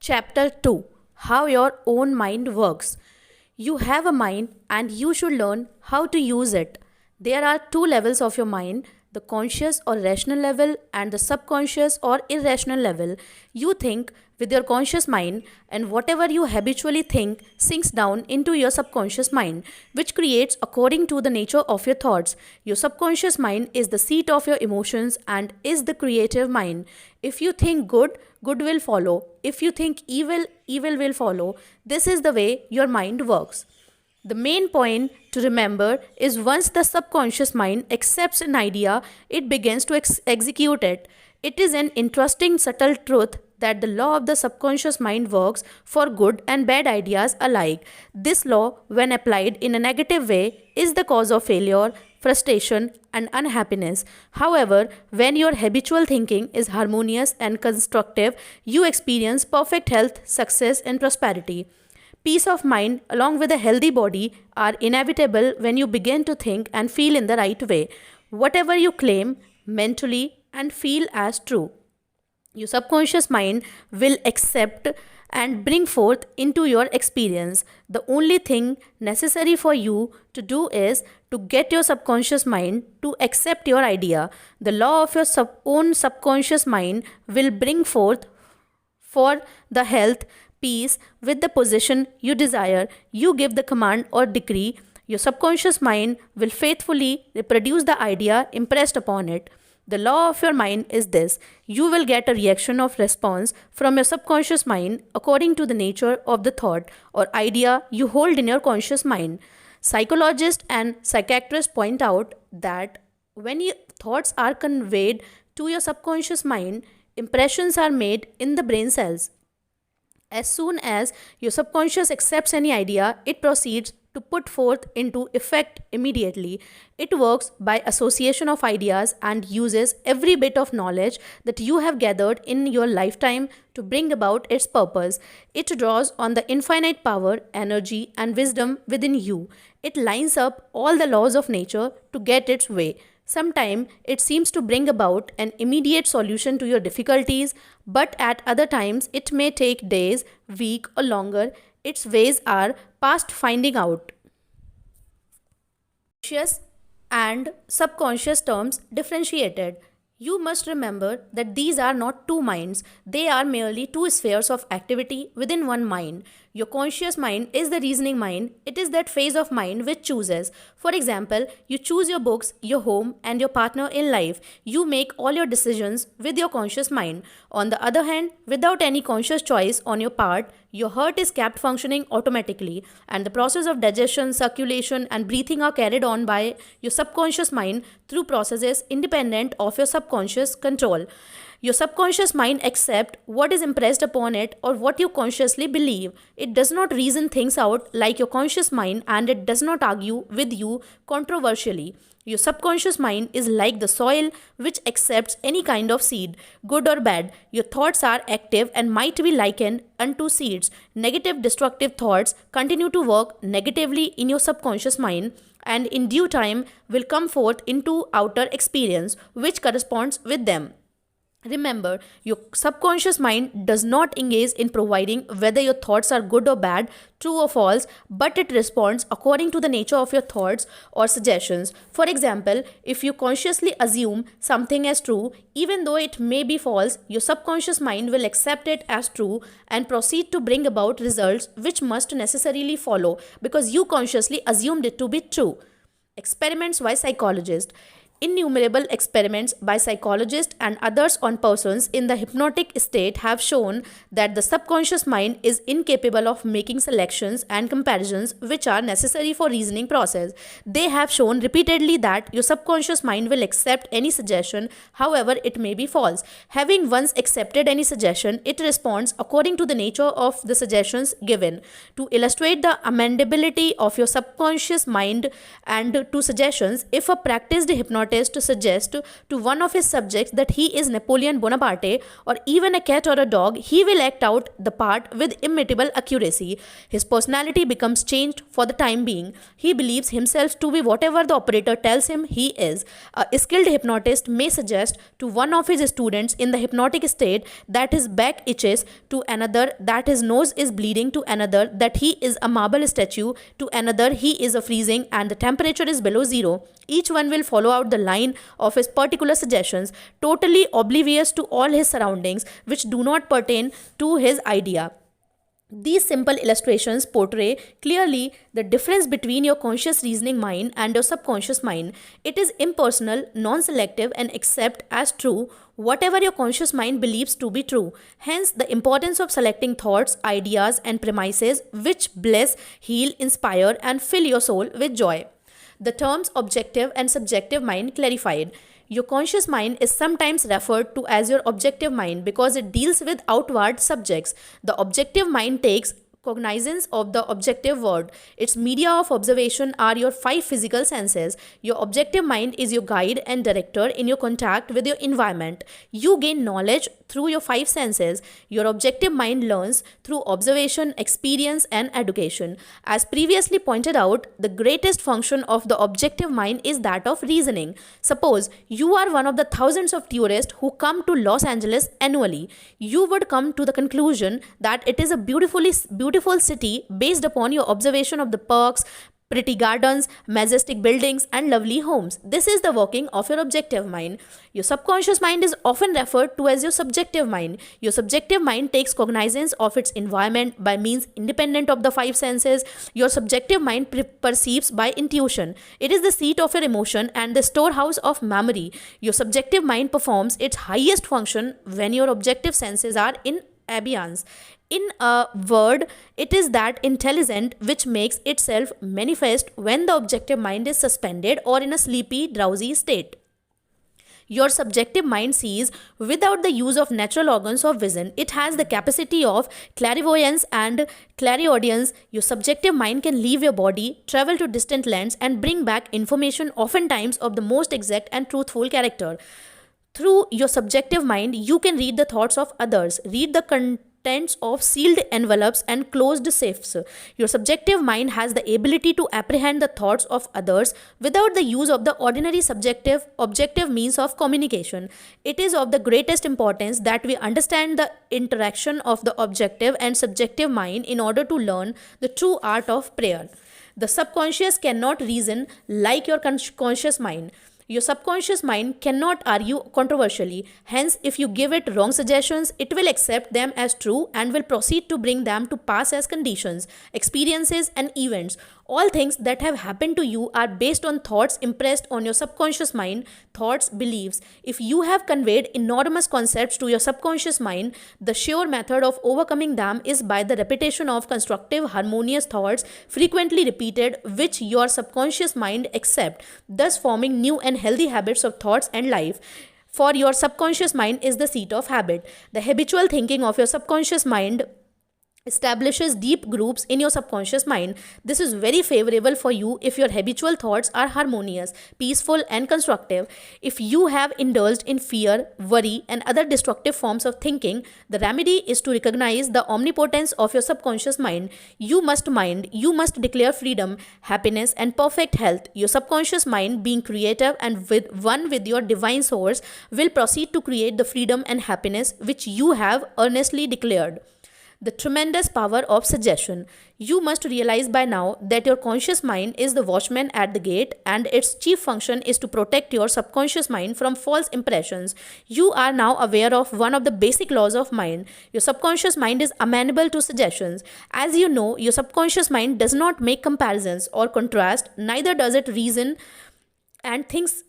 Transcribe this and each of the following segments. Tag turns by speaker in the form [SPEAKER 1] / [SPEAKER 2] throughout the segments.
[SPEAKER 1] Chapter 2: How Your Own Mind Works. You have a mind and you should learn how to use it. There are two levels of your mind: the conscious or rational level and the subconscious or irrational level. You think with your conscious mind, and whatever you habitually think sinks down into your subconscious mind, which creates according to the nature of your thoughts. Your subconscious mind is the seat of your emotions and is the creative mind. If you think good, good will follow. If you think evil, evil will follow. This is the way your mind works. The main point to remember is once the subconscious mind accepts an idea, it begins to execute it. It is an interesting, subtle truth that the law of the subconscious mind works for good and bad ideas alike. This law, when applied in a negative way, is the cause of failure, frustration, and unhappiness. However, when your habitual thinking is harmonious and constructive, you experience perfect health, success, and prosperity. Peace of mind, along with a healthy body, are inevitable when you begin to think and feel in the right way. Whatever you claim mentally and feel as true, your subconscious mind will accept and bring forth into your experience. The only thing necessary for you to do is to get your subconscious mind to accept your idea. The law of your own subconscious mind will bring forth for the health, peace with the position you desire. You give the command or decree, your subconscious mind will faithfully reproduce the idea impressed upon it. The law of your mind is this: you will get a reaction of response from your subconscious mind according to the nature of the thought or idea you hold in your conscious mind. Psychologists and psychiatrists point out that when your thoughts are conveyed to your subconscious mind, impressions are made in the brain cells. As soon as your subconscious accepts any idea, it proceeds to put forth into effect immediately. It works by association of ideas and uses every bit of knowledge that you have gathered in your lifetime to bring about its purpose. It draws on the infinite power, energy, and wisdom within you. It lines up all the laws of nature to get its way. Sometimes it seems to bring about an immediate solution to your difficulties, but at other times it may take days, weeks, or longer. Its ways are past finding out. Conscious and subconscious terms differentiated. You must remember that these are not two minds, they are merely two spheres of activity within one mind. Your conscious mind is the reasoning mind. It is that phase of mind which chooses. For example, you choose your books, your home, and your partner in life. You make all your decisions with your conscious mind. On the other hand, without any conscious choice on your part, your heart is kept functioning automatically, and the process of digestion, circulation, and breathing are carried on by your subconscious mind through processes independent of your subconscious control. Your subconscious mind accepts what is impressed upon it or what you consciously believe. It does not reason things out like your conscious mind, and it does not argue with you controversially. Your subconscious mind is like the soil which accepts any kind of seed, good or bad. Your thoughts are active and might be likened unto seeds. Negative, destructive thoughts continue to work negatively in your subconscious mind, and in due time will come forth into outer experience which corresponds with them. Remember, your subconscious mind does not engage in providing whether your thoughts are good or bad, true or false, but it responds according to the nature of your thoughts or suggestions. For example, if you consciously assume something as true, even though it may be false, your subconscious mind will accept it as true and proceed to bring about results which must necessarily follow because you consciously assumed it to be true. Experiments by psychologists. Innumerable experiments by psychologists and others on persons in the hypnotic state have shown that the subconscious mind is incapable of making selections and comparisons which are necessary for reasoning process. They have shown repeatedly that your subconscious mind will accept any suggestion, however it may be false. Having once accepted any suggestion, it responds according to the nature of the suggestions given. To illustrate the amendability of your subconscious mind and to suggestions, if a practiced hypnotist hypnotist suggests to one of his subjects that he is Napoleon Bonaparte or even a cat or a dog, he will act out the part with imitable accuracy. His personality becomes changed for the time being. He believes himself to be whatever the operator tells him he is. A skilled hypnotist may suggest to one of his students in the hypnotic state that his back itches, to another that his nose is bleeding, to another that he is a marble statue, to another he is a freezing and the temperature is below zero. Each one will follow out the line of his particular suggestions, totally oblivious to all his surroundings which do not pertain to his idea. These simple illustrations portray clearly the difference between your conscious reasoning mind and your subconscious mind. It is impersonal, non-selective, and accept as true whatever your conscious mind believes to be true. Hence, the importance of selecting thoughts, ideas, and premises which bless, heal, inspire, and fill your soul with joy. The terms objective and subjective mind clarified. Your conscious mind is sometimes referred to as your objective mind because it deals with outward subjects. The objective mind takes cognizance of the objective world. Its media of observation are your five physical senses. Your objective mind is your guide and director in your contact with your environment. You gain knowledge through your five senses. Your objective mind learns through observation, experience, and education. As previously pointed out, the greatest function of the objective mind is that of reasoning. Suppose you are one of the thousands of tourists who come to Los Angeles annually. You would come to the conclusion that it is a beautiful city based upon your observation of the parks, pretty gardens, majestic buildings, and lovely homes. This is the working of your objective mind. Your subconscious mind is often referred to as your subjective mind. Your subjective mind takes cognizance of its environment by means independent of the five senses. Your subjective mind perceives by intuition. It is the seat of your emotion and the storehouse of memory. Your subjective mind performs its highest function when your objective senses are in abeyance. In a word, it is that intelligence which makes itself manifest when the objective mind is suspended or in a sleepy, drowsy state. Your subjective mind sees without the use of natural organs of vision. It has the capacity of clairvoyance and clairaudience. Your subjective mind can leave your body, travel to distant lands, and bring back information oftentimes of the most exact and truthful character. Through your subjective mind, you can read the thoughts of others, read the contents of sealed envelopes and closed safes. Your subjective mind has the ability to apprehend the thoughts of others without the use of the ordinary subjective objective means of communication. It is of the greatest importance that we understand the interaction of the objective and subjective mind in order to learn the true art of prayer. The subconscious cannot reason like your conscious mind. Your subconscious mind cannot argue controversially. Hence, if you give it wrong suggestions, it will accept them as true and will proceed to bring them to pass as conditions, experiences, and events. All things that have happened to you are based on thoughts impressed on your subconscious mind, thoughts, beliefs. If you have conveyed enormous concepts to your subconscious mind, the sure method of overcoming them is by the repetition of constructive, harmonious thoughts, frequently repeated, which your subconscious mind accepts, thus forming new and healthy habits of thoughts and life. For your subconscious mind is the seat of habit. The habitual thinking of your subconscious mind establishes deep grooves in your subconscious mind. This is very favorable for you if your habitual thoughts are harmonious, peaceful, and constructive. If you have indulged in fear, worry, and other destructive forms of thinking, the remedy is to recognize the omnipotence of your subconscious mind. You must declare freedom, happiness, and perfect health. Your subconscious mind, being creative and one with your divine source, will proceed to create the freedom and happiness which you have earnestly declared. The tremendous power of suggestion. You must realize by now that your conscious mind is the watchman at the gate and its chief function is to protect your subconscious mind from false impressions. You are now aware of one of the basic laws of mind. Your subconscious mind is amenable to suggestions. As you know, your subconscious mind does not make comparisons or contrast, neither does it reason and things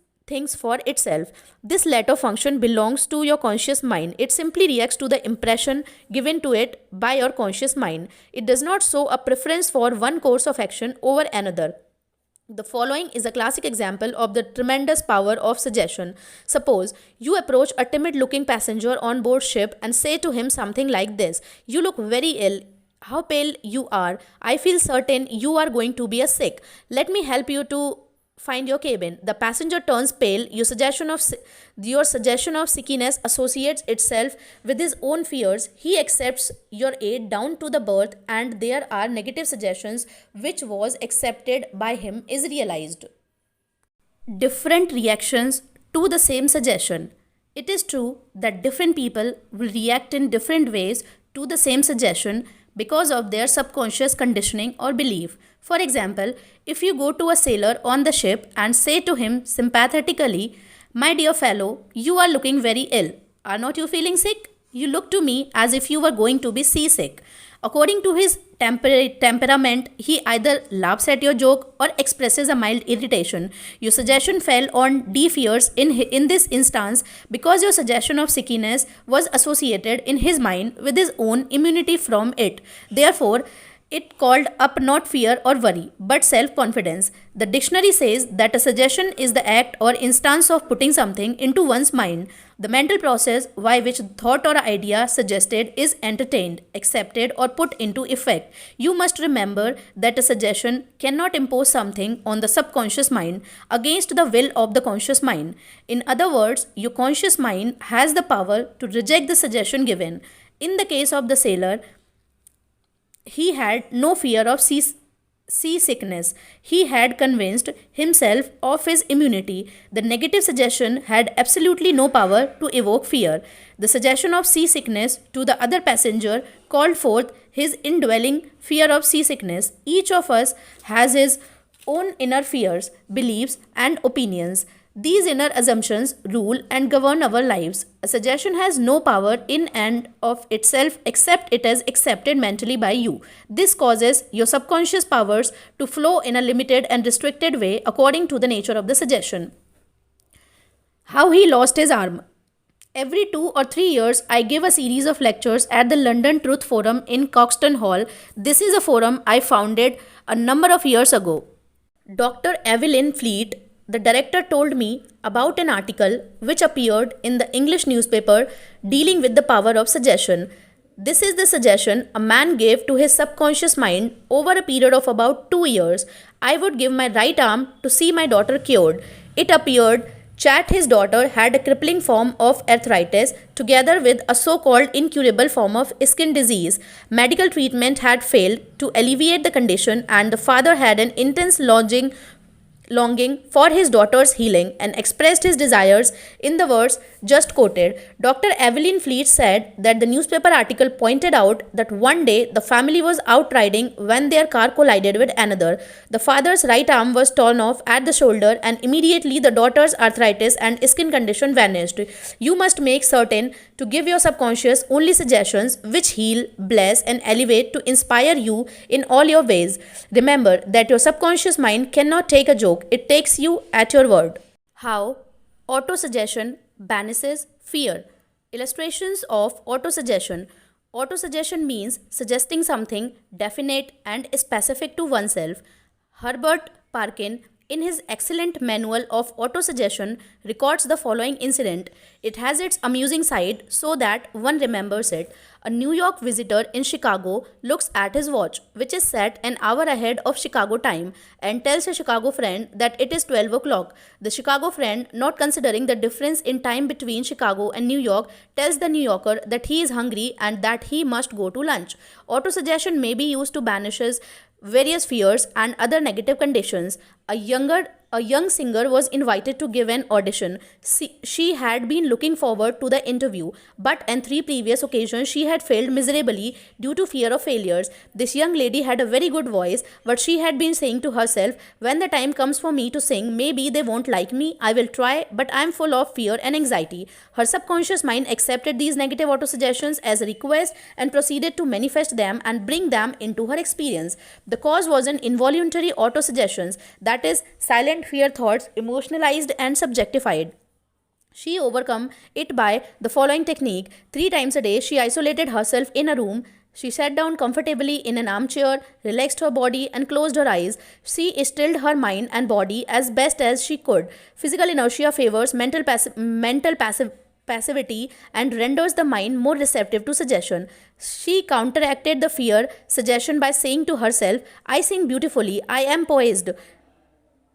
[SPEAKER 1] for itself. This latter function belongs to your conscious mind. It simply reacts to the impression given to it by your conscious mind. It does not show a preference for one course of action over another. The following is a classic example of the tremendous power of suggestion. Suppose you approach a timid-looking passenger on board ship and say to him something like this: "You look very ill. How pale you are. I feel certain you are going to be sick. Let me help you to find your cabin. The passenger turns pale. Your suggestion of sickiness associates itself with his own fears. He accepts your aid down to the berth, and there are negative suggestions which was accepted by him is realized. Different reactions to the same suggestion. It is true that different people will react in different ways to the same suggestion because of their subconscious conditioning or belief. For example, if you go to a sailor on the ship and say to him sympathetically, "My dear fellow, you are looking very ill. Are not you feeling sick? You look to me as if you were going to be seasick." According to his temperament, he either laughs at your joke or expresses a mild irritation. Your suggestion fell on deaf ears in this instance because your suggestion of sickiness was associated in his mind with his own immunity from it. Therefore, it called up not fear or worry, but self confidence. The dictionary says that a suggestion is the act or instance of putting something into one's mind, the mental process by which thought or idea suggested is entertained, accepted, or put into effect. You must remember that a suggestion cannot impose something on the subconscious mind against the will of the conscious mind. In other words, your conscious mind has the power to reject the suggestion given. In the case of the sailor, he had no fear of seasickness. He had convinced himself of his immunity. The negative suggestion had absolutely no power to evoke fear. The suggestion of seasickness to the other passenger called forth his indwelling fear of seasickness. Each of us has his own inner fears, beliefs, and opinions. These inner assumptions rule and govern our lives. A suggestion has no power in and of itself except it is accepted mentally by you. This causes your subconscious powers to flow in a limited and restricted way according to the nature of the suggestion. How he lost his arm. Every 2 or 3 years, I give a series of lectures at the London Truth Forum in Coxton Hall. This is a forum I founded a number of years ago. Dr. Evelyn Fleet, the director, told me about an article which appeared in the English newspaper dealing with the power of suggestion. This is the suggestion a man gave to his subconscious mind over a period of about 2 years. I would give my right arm to see my daughter cured. It appeared Chat, his daughter, had a crippling form of arthritis together with a so-called incurable form of skin disease. Medical treatment had failed to alleviate the condition, and the father had an intense longing for his daughter's healing and expressed his desires in the words just quoted. Dr. Evelyn Fleet said that the newspaper article pointed out that one day the family was out riding when their car collided with another. The father's right arm was torn off at the shoulder, and immediately the daughter's arthritis and skin condition vanished. You must make certain to give your subconscious only suggestions which heal, bless, and elevate to inspire you in all your ways. Remember that your subconscious mind cannot take a joke. It takes you at your word. How autosuggestion banishes fear. Illustrations of autosuggestion. Autosuggestion means suggesting something definite and specific to oneself. Herbert Parkin, in his excellent manual of autosuggestion, records the following incident. It has its amusing side so that one remembers it. A New York visitor in Chicago looks at his watch, which is set an hour ahead of Chicago time, and tells a Chicago friend that it is 12 o'clock. The Chicago friend, not considering the difference in time between Chicago and New York, tells the New Yorker that he is hungry and that he must go to lunch. Autosuggestion may be used to banishes various fears and other negative conditions. A young singer was invited to give an audition. She had been looking forward to the interview, but on 3 previous occasions she had failed miserably due to fear of failures. This young lady had a very good voice, but she had been saying to herself, "When the time comes for me to sing, maybe they won't like me. I will try, but I am full of fear and anxiety." Her subconscious mind accepted these negative autosuggestions as a request and proceeded to manifest them and bring them into her experience. The cause was an involuntary autosuggestions, that is, silent fear thoughts, emotionalized and subjectified. She overcome it by the following technique. 3 times a day, she isolated herself in a room. She sat down comfortably in an armchair, relaxed her body and closed her eyes. She stilled her mind and body as best as she could. Physical inertia favors mental passivity and renders the mind more receptive to suggestion. She counteracted the fear suggestion by saying to herself, "I sing beautifully, I am poised."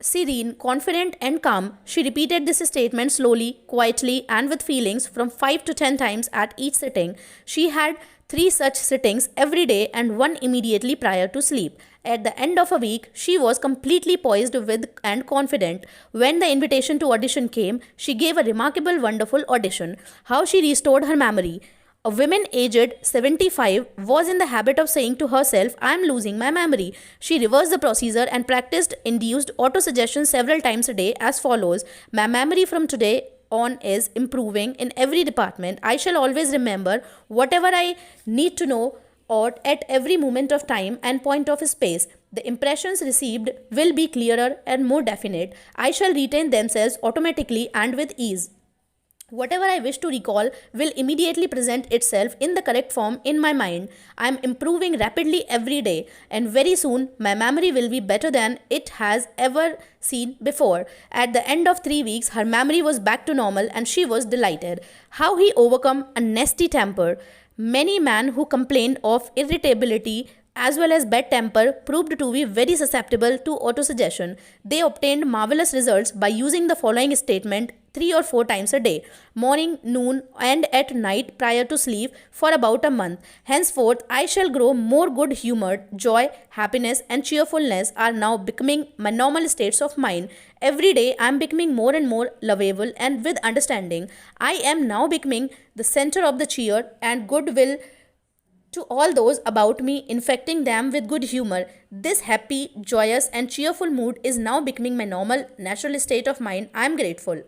[SPEAKER 1] Serene, confident, and calm, she repeated this statement slowly, quietly, and with feelings from 5 to 10 times at each sitting. She had three such sittings every day and one immediately prior to sleep. At the end of a week, she was completely poised with and confident. When the invitation to audition came, she gave a remarkable, wonderful audition. How she restored her memory. A woman aged 75 was in the habit of saying to herself, I am losing my memory. She reversed the procedure and practiced induced autosuggestion several times a day as follows. My memory from today on is improving in every department. I shall always remember whatever I need to know or at every moment of time and point of space. The impressions received will be clearer and more definite. I shall retain themselves automatically and with ease. Whatever I wish to recall will immediately present itself in the correct form in my mind. I am improving rapidly every day, and very soon my memory will be better than it has ever seen before. At the end of 3 weeks, her memory was back to normal and she was delighted. How he overcome a nasty temper. Many men who complained of irritability as well as bad temper proved to be very susceptible to autosuggestion. They obtained marvelous results by using the following statement 3 or 4 times a day, morning, noon, and at night prior to sleep for about a month. Henceforth, I shall grow more good humored. Joy, happiness, and cheerfulness are now becoming my normal states of mind. Every day, I am becoming more and more lovable and with understanding. I am now becoming the center of the cheer and goodwill to all those about me, infecting them with good humor. This happy, joyous, and cheerful mood is now becoming my normal, natural state of mind. I am grateful.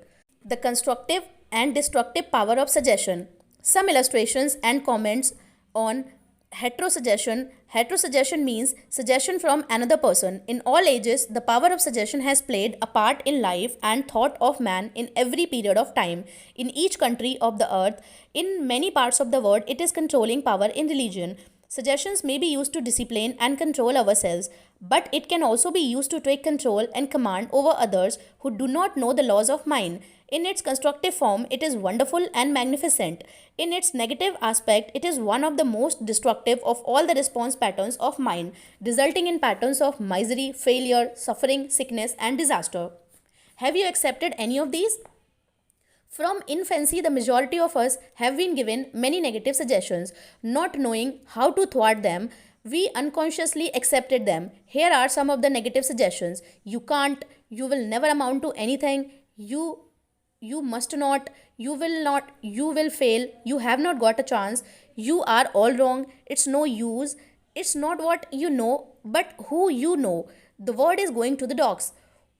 [SPEAKER 1] The constructive and destructive power of suggestion. Some illustrations and comments on heterosuggestion. Heterosuggestion means suggestion from another person. In all ages, the power of suggestion has played a part in life and thought of man in every period of time. In each country of the earth, in many parts of the world, it is controlling power in religion. Suggestions may be used to discipline and control ourselves, but it can also be used to take control and command over others who do not know the laws of mind. In its constructive form, it is wonderful and magnificent. In its negative aspect, it is one of the most destructive of all the response patterns of mind, resulting in patterns of misery, failure, suffering, sickness, and disaster. Have you accepted any of these? From infancy, the majority of us have been given many negative suggestions. Not knowing how to thwart them, we unconsciously accepted them. Here are some of the negative suggestions. You can't, you will never amount to anything, you must not, you will fail, you have not got a chance, you are all wrong, it's no use, it's not what you know, but who you know. The word is going to the dogs.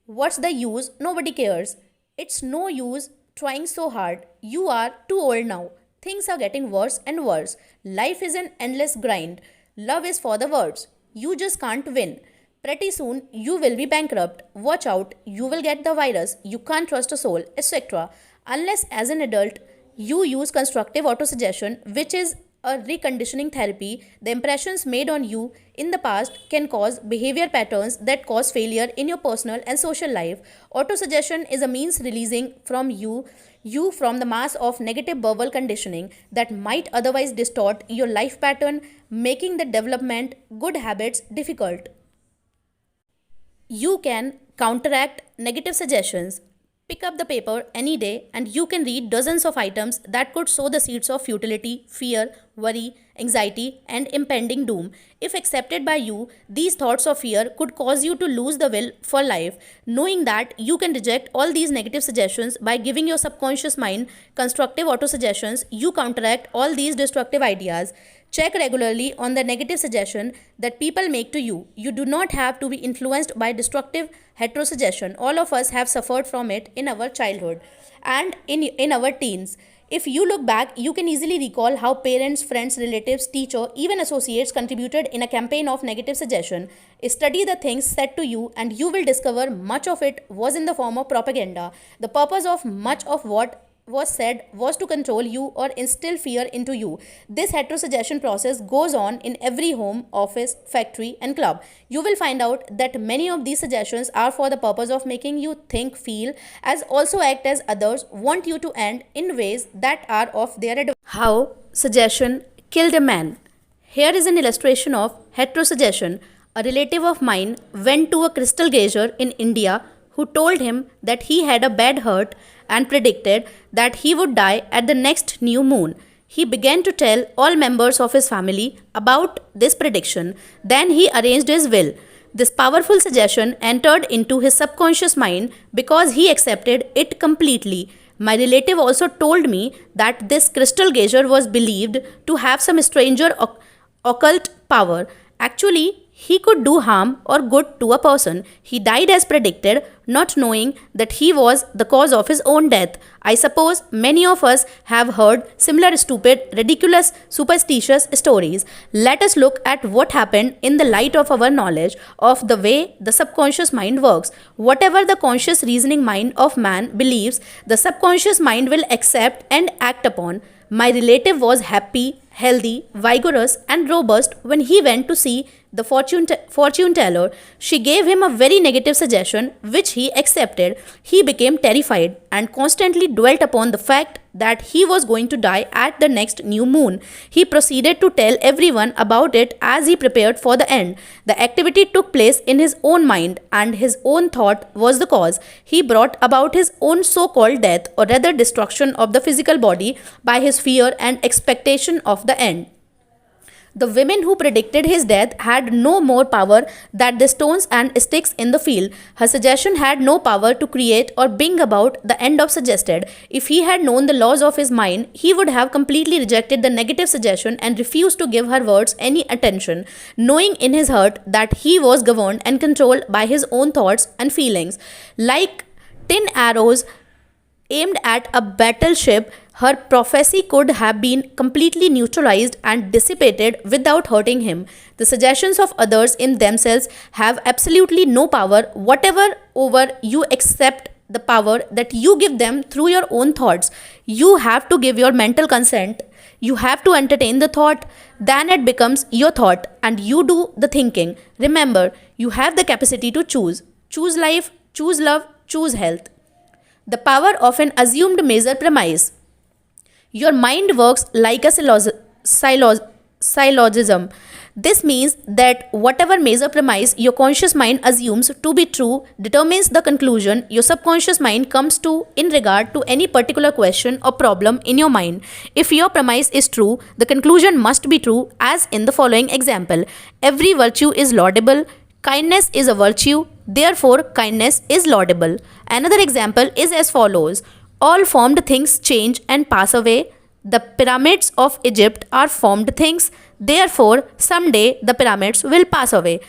[SPEAKER 1] What's the use? Nobody cares. It's no use trying so hard. You are too old now. Things are getting worse and worse. Life is an endless grind. Love is for the words. You just can't win. Pretty soon, you will be bankrupt. Watch out, you will get the virus. You can't trust a soul, etc. Unless as an adult, you use constructive autosuggestion, which is a reconditioning therapy. The impressions made on you in the past can cause behavior patterns that cause failure in your personal and social life. Autosuggestion is a means releasing from you from the mass of negative verbal conditioning that might otherwise distort your life pattern, making the development good habits difficult. You can counteract negative suggestions. Pick up the paper any day and you can read dozens of items that could sow the seeds of futility, fear, worry, anxiety, and impending doom. If accepted by you, these thoughts of fear could cause you to lose the will for life. Knowing that you can reject all these negative suggestions by giving your subconscious mind constructive autosuggestions, you counteract all these destructive ideas. Check regularly on the negative suggestion that people make to you. You do not have to be influenced by destructive heterosuggestion. All of us have suffered from it in our childhood and in our teens. If you look back, you can easily recall how parents, friends, relatives, teacher, even associates contributed in a campaign of negative suggestion. Study the things said to you and you will discover much of it was in the form of propaganda. The purpose of much of what was said was to control you or instill fear into you. This heterosuggestion process goes on in every home, office, factory, and club. You will find out that many of these suggestions are for the purpose of making you think, feel, as also act as others want you to end in ways that are of their advantage. How suggestion killed a man. Here is an illustration of heterosuggestion. A relative of mine went to a crystal gazer in India who told him that he had a bad heart and predicted that he would die at the next new moon. He began to tell all members of his family about this prediction. Then he arranged his will. This powerful suggestion entered into his subconscious mind because he accepted it completely. My relative also told me that this crystal gazer was believed to have some stranger occult power. Actually, he could do harm or good to a person. He died as predicted, not knowing that he was the cause of his own death. I suppose many of us have heard similar stupid, ridiculous, superstitious stories. Let us look at what happened in the light of our knowledge of the way the subconscious mind works. Whatever the conscious reasoning mind of man believes, the subconscious mind will accept and act upon. My relative was happy, healthy, vigorous, and robust when he went to see the fortune teller. She gave him a very negative suggestion, which he accepted. He became terrified and constantly dwelt upon the fact that he was going to die at the next new moon. He proceeded to tell everyone about it as he prepared for the end. The activity took place in his own mind, and his own thought was the cause. He brought about his own so-called death, or rather destruction of the physical body, by his fear and expectation of the end. The women who predicted his death had no more power than the stones and sticks in the field. Her suggestion had no power to create or bring about the end of suggested. If he had known the laws of his mind, he would have completely rejected the negative suggestion and refused to give her words any attention, knowing in his heart that he was governed and controlled by his own thoughts and feelings. Like tin arrows aimed at a battleship, her prophecy could have been completely neutralized and dissipated without hurting him. The suggestions of others in themselves have absolutely no power whatever over you except the power that you give them through your own thoughts. You have to give your mental consent. You have to entertain the thought, then it becomes your thought and you do the thinking. Remember, you have the capacity to choose. Choose life, choose love, choose health. The power of an assumed major premise. Your mind works like a syllogism. This means that whatever major premise your conscious mind assumes to be true determines the conclusion your subconscious mind comes to in regard to any particular question or problem in your mind. If your premise is true, the conclusion must be true, as in the following example. Every virtue is laudable. Kindness is a virtue. Therefore, kindness is laudable. Another example is as follows. All formed things change and pass away. The pyramids of Egypt are formed things. Therefore, someday the pyramids will pass away.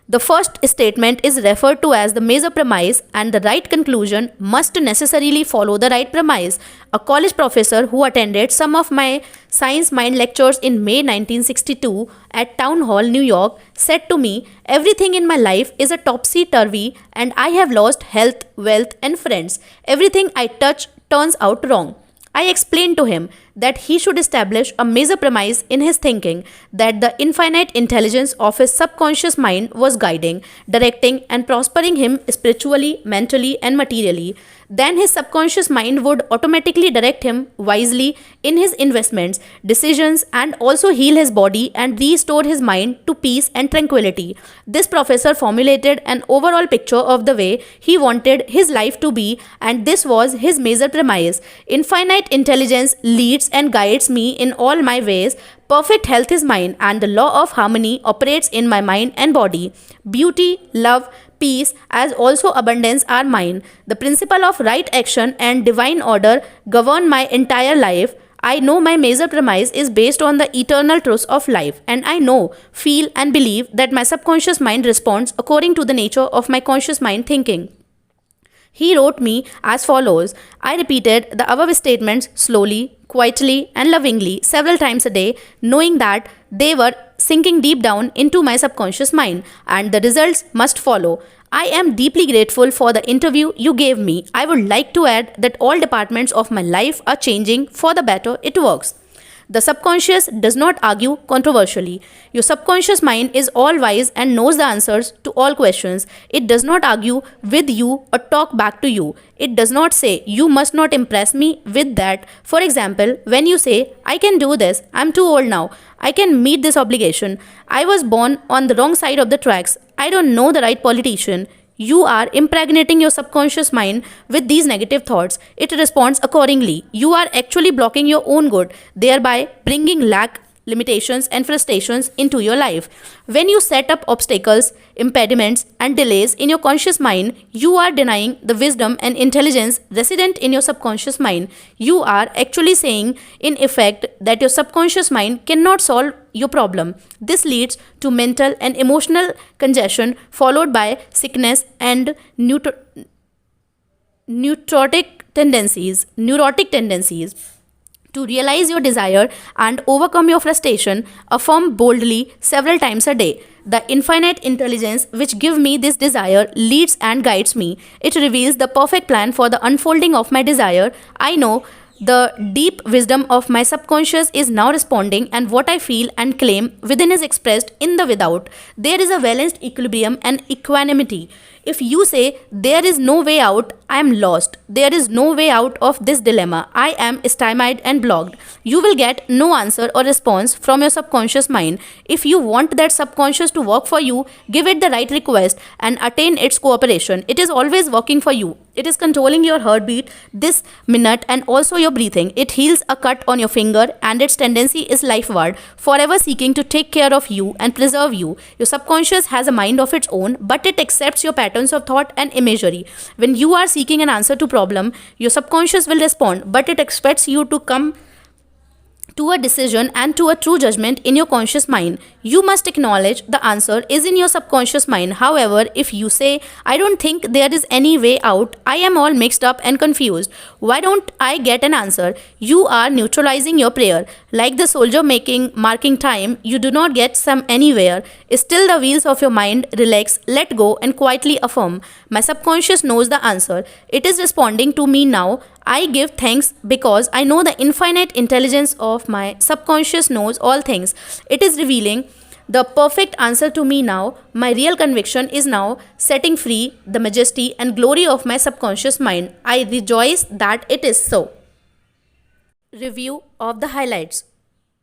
[SPEAKER 1] The first statement is referred to as the major premise, and the right conclusion must necessarily follow the right premise. A college professor who attended some of my Science Mind lectures in May 1962 at Town Hall, New York, said to me, "Everything in my life is a topsy-turvy and I have lost health, wealth and friends. Everything I touch turns out wrong." I explained to him that he should establish a major premise in his thinking, that the infinite intelligence of his subconscious mind was guiding, directing and prospering him spiritually, mentally and materially. Then his subconscious mind would automatically direct him wisely in his investments, decisions, and also heal his body and restore his mind to peace and tranquility. This professor formulated an overall picture of the way he wanted his life to be, and this was his major premise. Infinite intelligence leads and guides me in all my ways. Perfect health is mine, and the law of harmony operates in my mind and body. Beauty, love, peace, as also abundance are mine. The principle of right action and divine order govern my entire life. I know my major premise is based on the eternal truths of life, and I know, feel and believe that my subconscious mind responds according to the nature of my conscious mind thinking. He wrote me as follows. I repeated the above statements slowly, quietly and lovingly several times a day, knowing that they were sinking deep down into my subconscious mind, and the results must follow. I am deeply grateful for the interview you gave me. I would like to add that all departments of my life are changing for the better. It works. The subconscious does not argue controversially. Your subconscious mind is all-wise and knows the answers to all questions. It does not argue with you or talk back to you. It does not say, "You must not impress me with that." For example, when you say, "I can do this, I'm too old now, I can meet this obligation, I was born on the wrong side of the tracks, I don't know the right politician," You are impregnating your subconscious mind with these negative thoughts. It responds accordingly. You are actually blocking your own good, thereby bringing lack, limitations, and frustrations into your life. When you set up obstacles, impediments, and delays in your conscious mind, you are denying the wisdom and intelligence resident in your subconscious mind. You are actually saying, in effect, that your subconscious mind cannot solve your problem. This leads to mental and emotional congestion, followed by sickness and neurotic tendencies. To realize your desire and overcome your frustration, affirm boldly several times a day. The infinite intelligence which gives me this desire leads and guides me. It reveals the perfect plan for the unfolding of my desire. I know the deep wisdom of my subconscious is now responding, and what I feel and claim within is expressed in the without. There is a balanced equilibrium and equanimity. If you say, there is no way out, I am lost. There is no way out of this dilemma. I am stymied and blocked. You will get no answer or response from your subconscious mind. If you want that subconscious to work for you, give it the right request and attain its cooperation. It is always working for you. It is controlling your heartbeat this minute and also your breathing. It heals a cut on your finger, and its tendency is lifeward, forever seeking to take care of you and preserve you. Your subconscious has a mind of its own, but it accepts your patterns of thought and imagery. When you are seeking an answer to problem, your subconscious will respond, but it expects you to come to a decision and to a true judgment in your conscious mind. You must acknowledge the answer is in your subconscious mind. However, if you say, I don't think there is any way out, I am all mixed up and confused, why don't I get an answer? You are neutralizing your prayer. Like the soldier marking time, you do not get some anywhere. Still the wheels of your mind relax, let go, and quietly affirm. My subconscious knows the answer. It is responding to me now. I give thanks because I know the infinite intelligence of my subconscious knows all things. It is revealing the perfect answer to me now. My real conviction is now setting free the majesty and glory of my subconscious mind. I rejoice that it is so. Review of the highlights.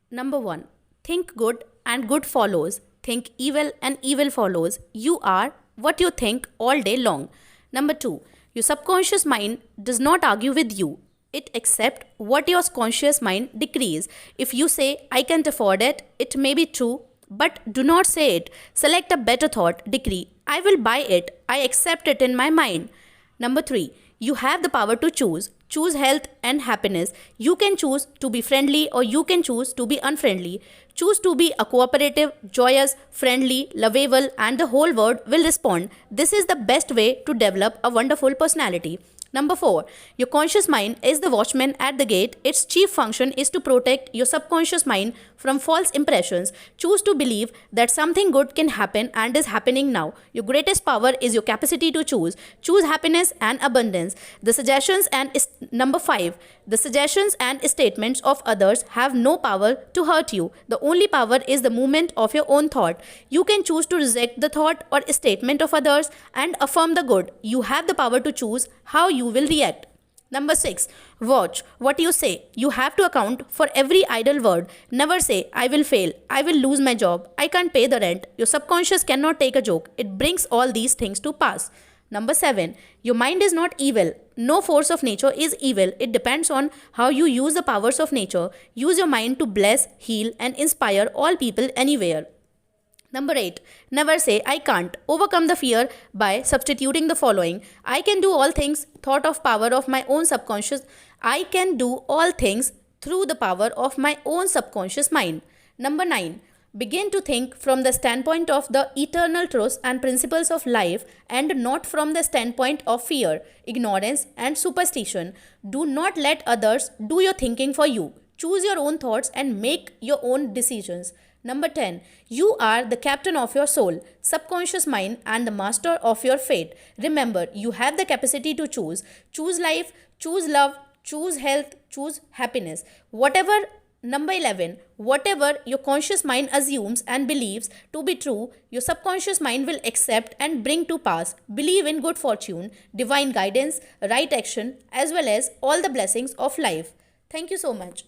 [SPEAKER 1] Number 1. Think good and good follows. Think evil and evil follows. You are what you think all day long. Number 2. Your subconscious mind does not argue with you. It accepts what your conscious mind decrees. If you say, I can't afford it, it may be true, but do not say it. Select a better thought, decree, I will buy it. I accept it in my mind. Number 3. You have the power to choose. Choose health and happiness. You can choose to be friendly or you can choose to be unfriendly. Choose to be a cooperative, joyous, friendly, lovable, and the whole world will respond. This is the best way to develop a wonderful personality. Number 4. Your conscious mind is the watchman at the gate. Its chief function is to protect your subconscious mind from false impressions. Choose to believe that something good can happen and is happening now. Your greatest power is your capacity to choose. Choose happiness and abundance. Number 5. The suggestions and statements of others have no power to hurt you. The only power is the movement of your own thought. You can choose to reject the thought or statement of others and affirm the good. You have the power to choose how you will react. Number 6. Watch what you say. You have to account for every idle word. Never say, I will fail, I will lose my job, I can't pay the rent. Your subconscious cannot take a joke. It brings all these things to pass. Number 7. Your mind is not evil. No force of nature is evil. It depends on how you use the powers of nature. Use your mind to bless, heal, and inspire all people anywhere. Number 8. Never say, I can't. Overcome the fear by substituting the following. I can do all things, thought of power of my own subconscious. I can do all things through the power of my own subconscious mind. Number 9. Begin to think from the standpoint of the eternal truths and principles of life and not from the standpoint of fear, ignorance, and superstition. Do not let others do your thinking for you. Choose your own thoughts and make your own decisions. Number 10. You are the captain of your soul, subconscious mind, and the master of your fate. Remember, you have the capacity to choose. Choose life, choose love, choose health, choose happiness. Number 11. Whatever your conscious mind assumes and believes to be true, your subconscious mind will accept and bring to pass. Believe in good fortune, divine guidance, right action, as well as all the blessings of life. Thank you so much.